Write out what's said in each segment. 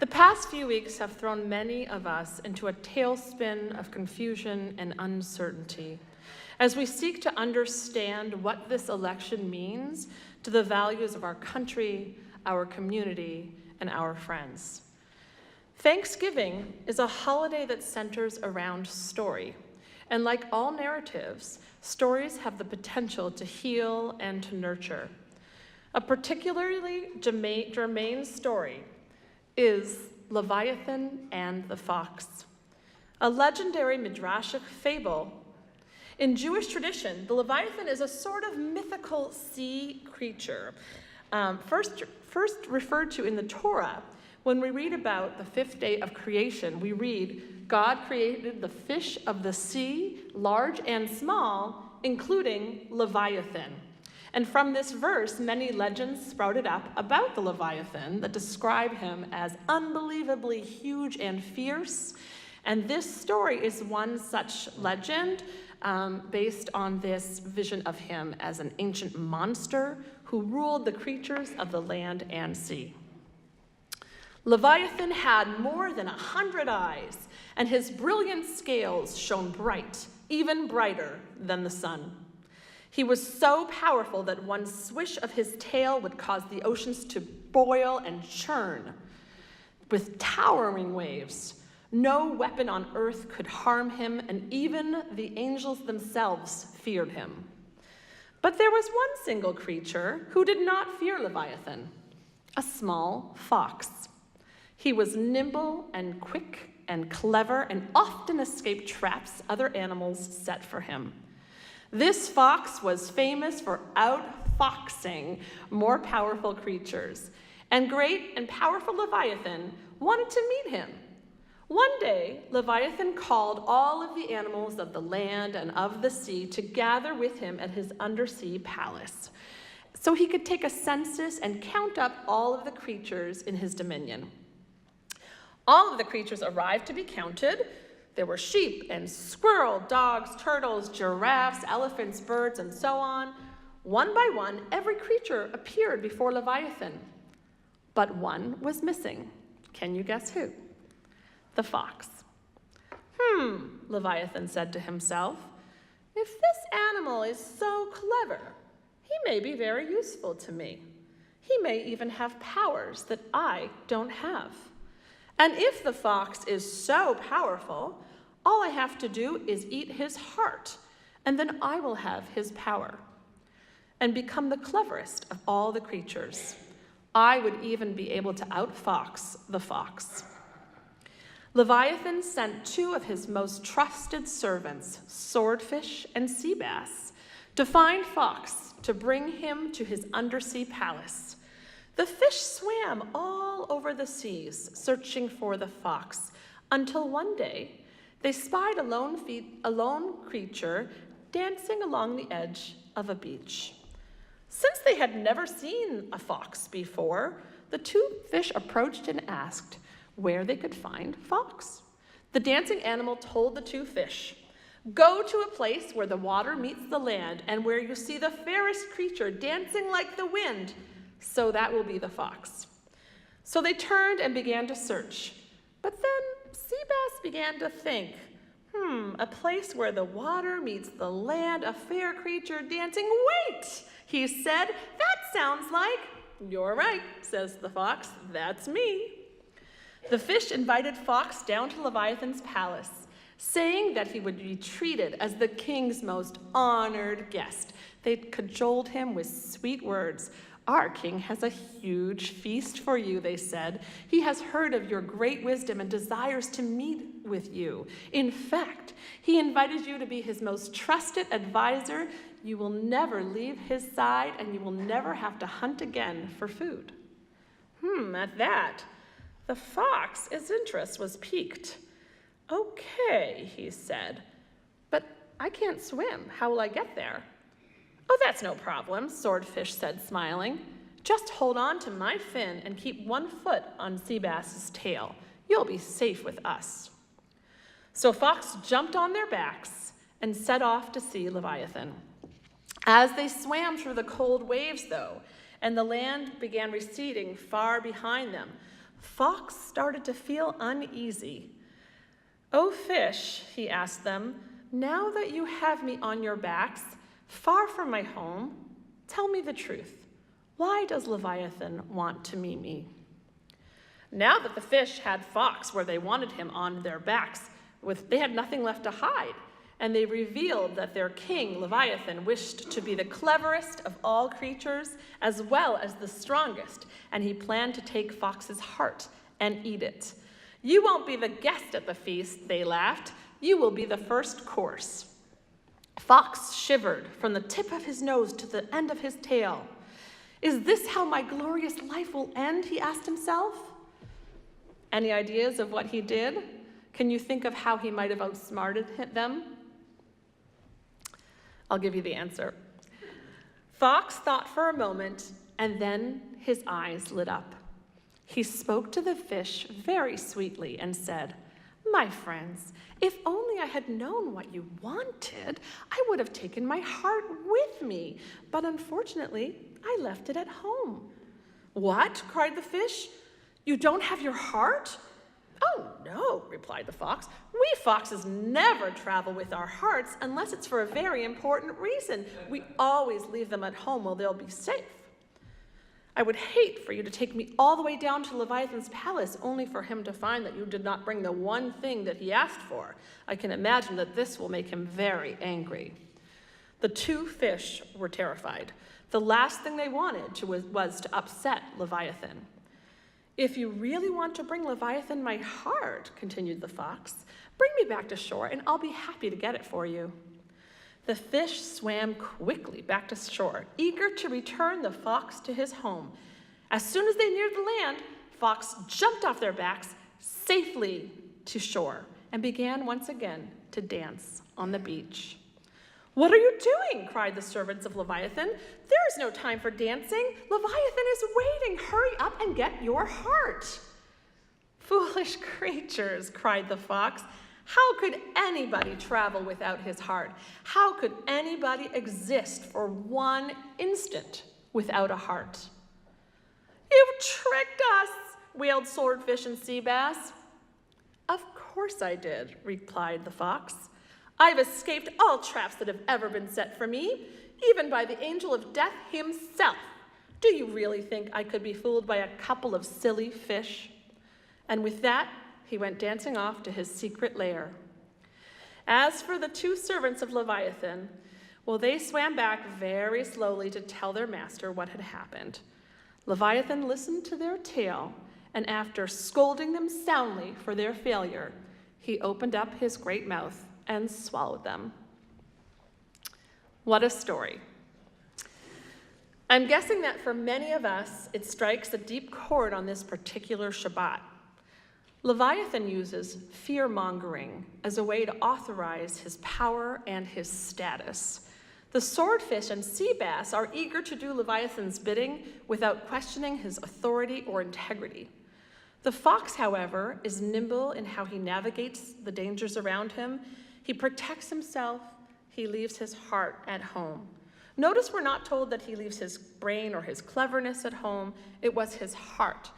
The past few weeks have thrown many of us into a tailspin of confusion and uncertainty as we seek to understand what this election means to the values of our country, our community, and our friends. Thanksgiving is a holiday that centers around story, and like all narratives, stories have the potential to heal and to nurture. A particularly germane story is Leviathan and the Fox, a legendary midrashic fable. In Jewish tradition, the Leviathan is a sort of mythical sea creature, first referred to in the Torah. When we read about the fifth day of creation, we read, God created the fish of the sea, large and small, including Leviathan. And from this verse, many legends sprouted up about the Leviathan that describe him as unbelievably huge and fierce. And this story is one such legend based on this vision of him as an ancient monster who ruled the creatures of the land and sea. Leviathan had more than 100 eyes, and his brilliant scales shone bright, even brighter than the sun. He was so powerful that one swish of his tail would cause the oceans to boil and churn. With towering waves, no weapon on earth could harm him, and even the angels themselves feared him. But there was one single creature who did not fear Leviathan, a small fox. He was nimble and quick and clever and often escaped traps other animals set for him. This fox was famous for outfoxing more powerful creatures, and great and powerful Leviathan wanted to meet him. One day, Leviathan called all of the animals of the land and of the sea to gather with him at his undersea palace, so he could take a census and count up all of the creatures in his dominion. All of the creatures arrived to be counted. There were sheep and squirrel, dogs, turtles, giraffes, elephants, birds, and so on. One by one, every creature appeared before Leviathan. But one was missing. Can you guess who? The fox. Leviathan said to himself, if this animal is so clever, he may be very useful to me. He may even have powers that I don't have. And if the fox is so powerful, all I have to do is eat his heart, and then I will have his power and become the cleverest of all the creatures. I would even be able to outfox the fox. Leviathan sent two of his most trusted servants, Swordfish and Sea Bass, to find Fox to bring him to his undersea palace. The fish swam all over the seas, searching for the fox, until one day they spied a lone creature dancing along the edge of a beach. Since they had never seen a fox before, the two fish approached and asked where they could find Fox. The dancing animal told the two fish, go to a place where the water meets the land and where you see the fairest creature dancing like the wind, so that will be the fox. So they turned and began to search. But then Sea Bass began to think, a place where the water meets the land, a fair creature dancing. Wait, he said, that sounds like, you're right, says the fox, that's me. The fish invited Fox down to Leviathan's palace, saying that he would be treated as the king's most honored guest. They cajoled him with sweet words. Our king has a huge feast for you, they said. He has heard of your great wisdom and desires to meet with you. In fact, he invited you to be his most trusted advisor. You will never leave his side, and you will never have to hunt again for food. At that, the fox's interest was piqued. Okay, he said, but I can't swim. How will I get there? Oh, that's no problem, Swordfish said, smiling. Just hold on to my fin and keep one foot on Sea Bass's tail. You'll be safe with us. So Fox jumped on their backs and set off to see Leviathan. As they swam through the cold waves, though, and the land began receding far behind them, Fox started to feel uneasy. "Oh, fish," he asked them, "now that you have me on your backs, far from my home, tell me the truth. Why does Leviathan want to meet me?" Now that the fish had Fox where they wanted him on their backs, they had nothing left to hide, and they revealed that their king, Leviathan, wished to be the cleverest of all creatures as well as the strongest, and he planned to take Fox's heart and eat it. "You won't be the guest at the feast," they laughed. "You will be the first course." Fox shivered from the tip of his nose to the end of his tail. "Is this how my glorious life will end?" he asked himself. Any ideas of what he did? Can you think of how he might have outsmarted them? I'll give you the answer. Fox thought for a moment, and then his eyes lit up. He spoke to the fish very sweetly and said, "My friends, if only I had known what you wanted, I would have taken my heart with me, but unfortunately, I left it at home." "What?" cried the fish. "You don't have your heart?" "Oh, no," replied the fox. "We foxes never travel with our hearts unless it's for a very important reason. We always leave them at home where they'll be safe. I would hate for you to take me all the way down to Leviathan's palace only for him to find that you did not bring the one thing that he asked for. I can imagine that this will make him very angry." The two fish were terrified. The last thing they wanted was to upset Leviathan. "If you really want to bring Leviathan my heart," continued the fox, "bring me back to shore and I'll be happy to get it for you." The fish swam quickly back to shore, eager to return the fox to his home. As soon as they neared the land, Fox jumped off their backs safely to shore and began once again to dance on the beach. "What are you doing?" cried the servants of Leviathan. "There is no time for dancing. Leviathan is waiting. Hurry up and get your heart." "Foolish creatures," cried the fox. "How could anybody travel without his heart? How could anybody exist for one instant without a heart?" "You've tricked us," wailed swordfish and sea bass. "Of course I did," replied the fox. "I've escaped all traps that have ever been set for me, even by the angel of death himself. Do you really think I could be fooled by a couple of silly fish?" And with that, he went dancing off to his secret lair. As for the two servants of Leviathan, well, they swam back very slowly to tell their master what had happened. Leviathan listened to their tale, and after scolding them soundly for their failure, he opened up his great mouth and swallowed them. What a story. I'm guessing that for many of us, it strikes a deep chord on this particular Shabbat. Leviathan uses fear-mongering as a way to authorize his power and his status. The swordfish and sea bass are eager to do Leviathan's bidding without questioning his authority or integrity. The fox, however, is nimble in how he navigates the dangers around him. He protects himself. He leaves his heart at home. Notice we're not told that he leaves his brain or his cleverness at home. It was his heart.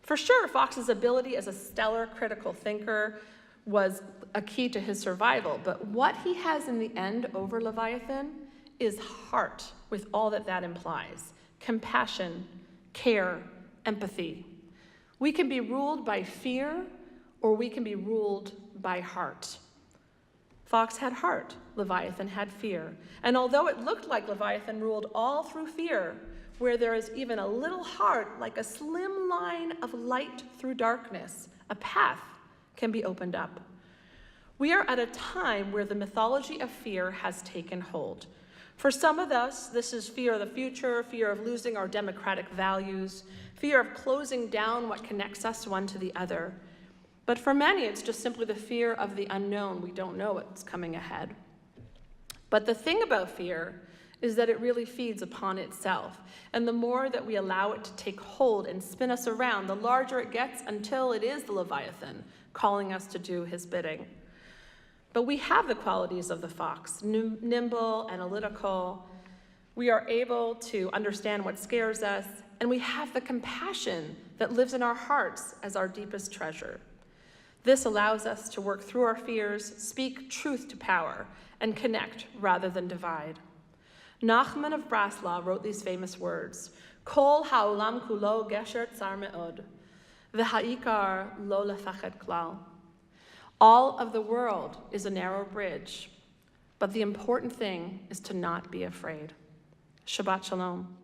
For sure, Fox's ability as a stellar critical thinker was a key to his survival, but what he has in the end over Leviathan is heart, with all that that implies: compassion, care, empathy. We can be ruled by fear, or we can be ruled by heart. Fox had heart, Leviathan had fear. And although it looked like Leviathan ruled all through fear, where there is even a little heart, like a slim line of light through darkness, a path can be opened up. We are at a time where the mythology of fear has taken hold. For some of us, this is fear of the future, fear of losing our democratic values, fear of closing down what connects us one to the other. But for many, it's just simply the fear of the unknown. We don't know what's coming ahead. But the thing about fear is that it really feeds upon itself. And the more that we allow it to take hold and spin us around, the larger it gets until it is the Leviathan calling us to do his bidding. But we have the qualities of the fox: nimble, analytical. We are able to understand what scares us, and we have the compassion that lives in our hearts as our deepest treasure. This allows us to work through our fears, speak truth to power, and connect rather than divide. Nachman of Breslau wrote these famous words, Kol ha'olam kulo gesher tsar me'od, v'ha'ikar lo lefachet klal. All of the world is a narrow bridge, but the important thing is to not be afraid. Shabbat shalom.